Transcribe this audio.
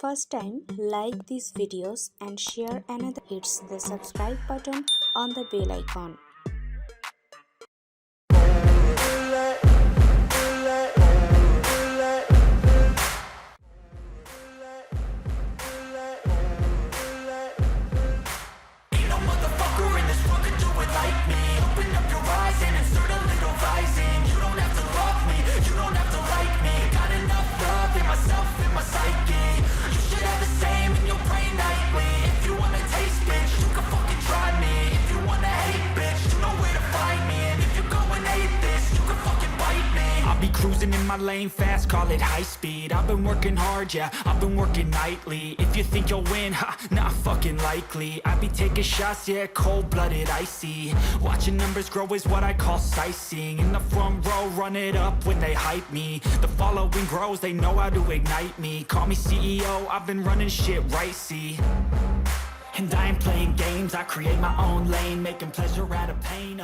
First time, like these videos and share another. Hits the subscribe button on the bell icon. Ain't no motherfucker in this world could do it like me. Open up your eyes and insert a little rising. You don't have to love me, you don't have to like me. Got enough love in myself, in my psyche. You should have the same in your brain nightly. If you wanna taste, bitch, you can fucking try me. If you wanna hate, bitch, you know where to find me. And if you're going hate this, you can fucking bite me. I'll be cruising in my lane fast, call it high speed. I've been working hard, yeah, I've been working nightly. If you think you'll win, ha, not fucking likely. I be taking shots, yeah, cold-blooded, icy. Watching numbers grow is what I call sightseeing. In the front row, run it up when they hype me. The following grows, they know how to ignite me. Call me CEO, I've been running shit right, see. And I ain't playing games, I create my own lane, making pleasure out of pain,